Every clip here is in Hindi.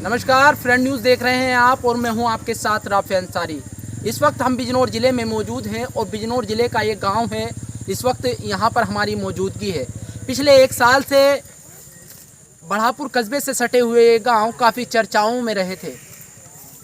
नमस्कार, फ्रेंड न्यूज़ देख रहे हैं आप और मैं हूं आपके साथ राफे अंसारी। इस वक्त हम बिजनौर ज़िले में मौजूद हैं और बिजनौर ज़िले का ये गांव है। इस वक्त यहां पर हमारी मौजूदगी है। पिछले एक साल से बढ़ापुर कस्बे से सटे हुए ये गांव काफ़ी चर्चाओं में रहे थे।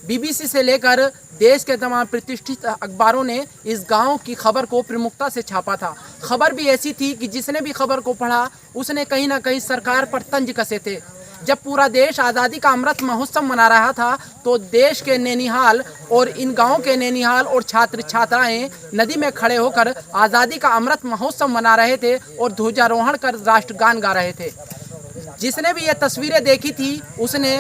बीबीसी से लेकर देश के तमाम प्रतिष्ठित अखबारों ने इस गांव की खबर को प्रमुखता से छापा था। खबर भी ऐसी थी कि जिसने भी खबर को पढ़ा उसने कहीं ना कहीं सरकार पर तंज कसे थे। जब पूरा देश आज़ादी का अमृत महोत्सव मना रहा था तो देश के नैनीहाल और इन गाँव के नैनीहाल और छात्र छात्राएं नदी में खड़े होकर आज़ादी का अमृत महोत्सव मना रहे थे और ध्वजारोहण कर राष्ट्रगान गा रहे थे। जिसने भी ये तस्वीरें देखी थी उसने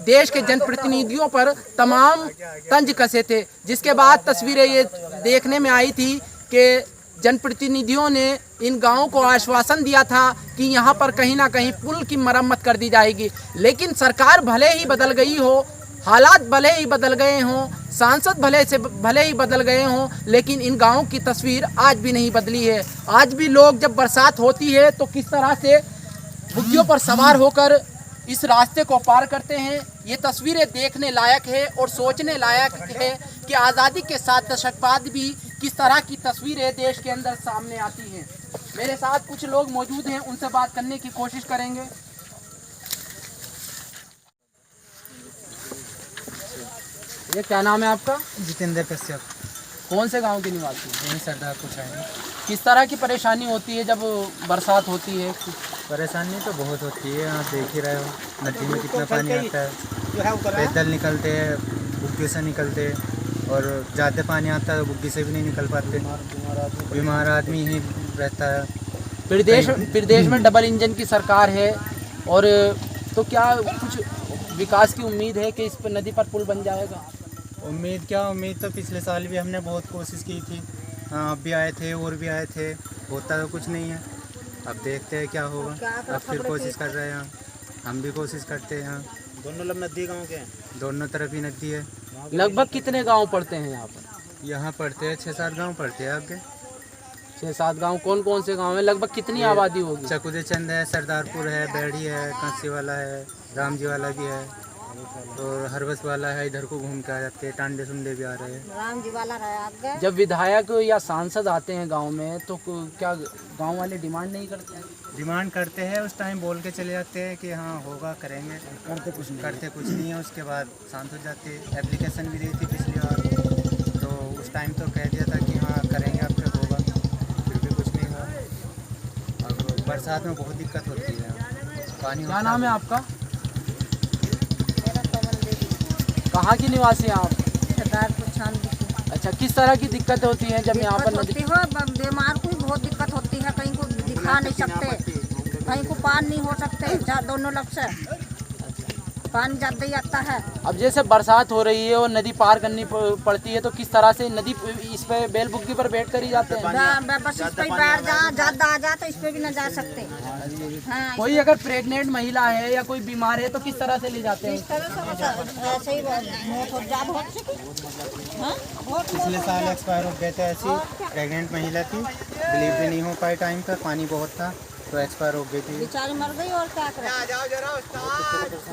देश के जनप्रतिनिधियों पर तमाम तंज कसे थे। जिसके बाद तस्वीरें ये देखने में आई थी कि जनप्रतिनिधियों ने इन गांवों को आश्वासन दिया था कि यहां पर कहीं ना कहीं पुल की मरम्मत कर दी जाएगी, लेकिन सरकार भले ही बदल गई हो, हालात भले ही बदल गए हों, सांसद भले ही बदल गए हों, लेकिन इन गांवों की तस्वीर आज भी नहीं बदली है। आज भी लोग जब बरसात होती है तो किस तरह से बुग्गियों पर सवार होकर इस रास्ते को पार करते हैं। ये तस्वीरें देखने लायक है और सोचने लायक है कि आज़ादी के 7 दशक बाद भी किस तरह की तस्वीरें देश के अंदर सामने आती हैं। मेरे साथ कुछ लोग मौजूद हैं, उनसे बात करने की कोशिश करेंगे। ये क्या नाम है आपका? जितेंद्र कश्यप। कौन से गांव के निवासी? यहीं सरदारपुर है। किस तरह की परेशानी होती है जब बरसात होती है? परेशानी तो बहुत होती है, आप देख ही रहे हो नदी में कितना पानी आता है। पैदल निकलते हैं, बुग्गी से निकलते हैं, और ज़्यादा पानी आता है तो बुग्गी से भी नहीं निकल पाते। बीमार आदमी ही रहता है। प्रदेश में डबल इंजन की सरकार है, और तो क्या कुछ विकास की उम्मीद है कि इस पर नदी पर पुल बन जाएगा? उम्मीद तो पिछले साल भी हमने बहुत कोशिश की थी। हाँ, अब भी आए थे और भी आए थे, होता तो कुछ नहीं है। अब देखते हैं क्या होगा। अब फिर कोशिश कर रहे हैं, हम भी कोशिश करते हैं। दोनों लब नदी गाँव के हैं, दोनों तरफ ही नदी है। लगभग कितने गांव पड़ते हैं यहाँ पर? यहाँ पढ़ते हैं 6-7 गाँव पढ़ते हैं आपके। 6-7 गांव। कौन कौन से गांव हैं? लगभग कितनी आबादी होगी? चकुदे चंद है, सरदारपुर है, बैड़ी है, कांसी वाला है, रामजी वाला भी है, और हरबस वाला है। इधर को घूम के आ जाते हैं, टांडे सुंडे भी आ रहे हैं। रामजी वाला रहा आगे। जब विधायक या सांसद आते हैं गांव में तो क्या गांव वाले डिमांड नहीं करते हैं? डिमांड करते हैं, उस टाइम बोल के चले जाते हैं कि हाँ होगा, करेंगे। करते कुछ नहीं है। उसके बाद शांत हो जाते हैं। एप्लीकेशन भी दी थी पिछली बार, तो उस टाइम तो कह दिया था कि हाँ करेंगे, अब तक होगा, फिर भी कुछ नहीं हुआ। अब बरसात में बहुत दिक्कत होती है, पानी। क्या नाम है आपका? कहाँ की निवासी हैं आप? सरदारपुर छानवी की। अच्छा, किस तरह की दिक्कत होती है जब यहाँ पर नदी? बीमार को भी बहुत दिक्कत होती है, कहीं को दिखा नहीं सकते, कहीं को पार नहीं हो सकते। दोनों लग से पानी ज़्यादा ही आता है। अब जैसे बरसात हो रही है और नदी पार करनी पड़ती है तो किस तरह से नदी इस पे बैल बुग्गी पर बैठ कर ही जाते हैं? बस इस पे बैठ जा, ज़्यादा आ जा तो इस पे भी न जा सकते। हाँ, कोई अगर प्रेग्नेंट महिला है या कोई बीमार है तो किस तरह से ले जाते हैं? ऐसे ही पिछले साल एक्सपायर हो गए थे। ऐसी प्रेग्नेंट महिला थी, डिलीवरी नहीं हो पाई टाइम पर, पानी बहुत था तो एक्सपायर हो गई थी। बेचारी मर गई और क्या करें।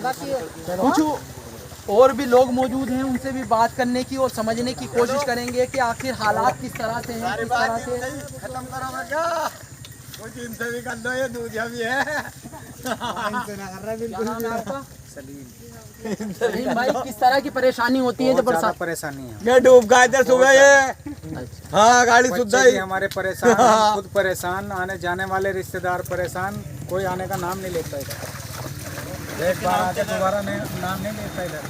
बस ये कुछ और भी लोग मौजूद हैं, उनसे भी बात करने की और समझने की कोशिश करेंगे कि आखिर हालात किस तरह से हैं, किस तरह से। खत्म करोगे क्या? कोई इनसे भी कर दो, ये दूधिया भी है। क्या नाम है आपका? सलीम भाई, किस तरह की परेशानी होती है जब बरसात? परेशानी है। मैं डूब गया था सुबह ये। हाँ, गाड़ी सुविधा बच्चे भी हमारे परेशान, खुद परेशान, आने जाने वाले रिश्तेदार परेशान, कोई आने का नाम नहीं लेता इधर। एक बार आके दोबारा नाम नहीं लेता इधर।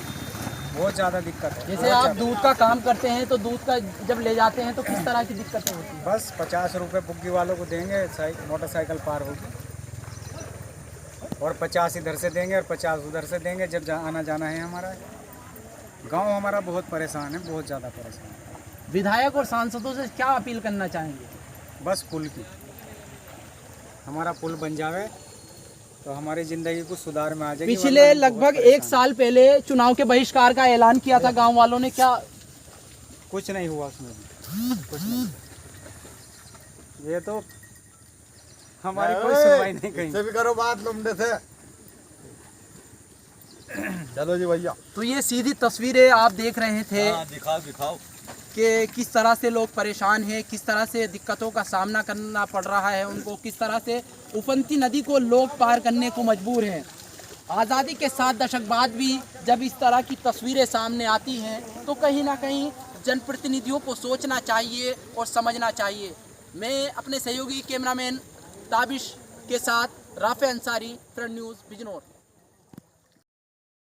बहुत ज़्यादा दिक्कत है। जैसे आप दूध का काम करते हैं तो दूध का जब ले जाते हैं तो किस तरह की दिक्कतें होती हैं? बस 50 रुपये बुग्गी वालों को देंगे, मोटरसाइकिल पार होगी, और 50 इधर से देंगे और 50 उधर से देंगे जब आना जाना है। हमारा गांव हमारा बहुत परेशान है, बहुत ज़्यादा परेशान है। विधायक और सांसदों से क्या अपील करना चाहेंगे? बस पुल की, हमारा पुल बन जावे तो हमारी ज़िंदगी कुछ सुधार में आ जाएगी। पिछले लगभग 1 साल पहले चुनाव के बहिष्कार का ऐलान किया था गांव वालों ने, क्या कुछ नहीं हुआ उसमें भी? कुछ नहीं। ये तो हमारी कोई सुनवाई नहीं कहीं। से भी करो बात लुमडे से। चलो जी भैया। तो ये सीधी तस्वीरें आप देख रहे थे दिखाओ। कि किस तरह से लोग परेशान हैं, किस तरह से दिक्कतों का सामना करना पड़ रहा है उनको, किस तरह से उफनती नदी को लोग पार करने को मजबूर हैं। आज़ादी के 7 दशक बाद भी जब इस तरह की तस्वीरें सामने आती हैं तो कहीं ना कहीं जनप्रतिनिधियों को सोचना चाहिए और समझना चाहिए। मैं अपने सहयोगी कैमरामैन ताबिश के साथ Rafe Ansari, front news Bijnor.